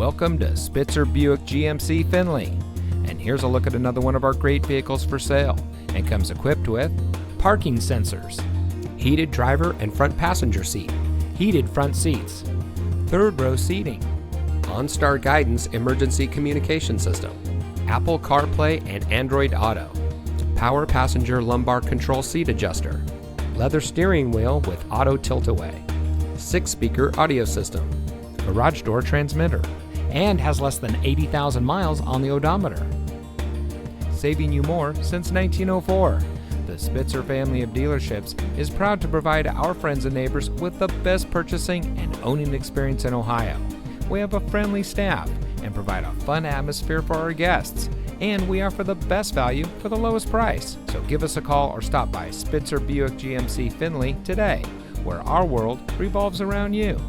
Welcome to Spitzer Buick GMC Findlay. And here's a look at another one of our great vehicles for sale, and comes equipped with parking sensors, heated driver and front passenger seat, heated front seats, third row seating, OnStar guidance emergency communication system, Apple CarPlay and Android Auto, power passenger lumbar control seat adjuster, leather steering wheel with auto tilt-away, 6-speaker audio system, garage door transmitter, and has less than 80,000 miles on the odometer. Saving you more since 1904. The Spitzer family of dealerships is proud to provide our friends and neighbors with the best purchasing and owning experience in Ohio. We have a friendly staff and provide a fun atmosphere for our guests, and we offer the best value for the lowest price. So give us a call or stop by Spitzer Buick GMC Findlay today, where our world revolves around you.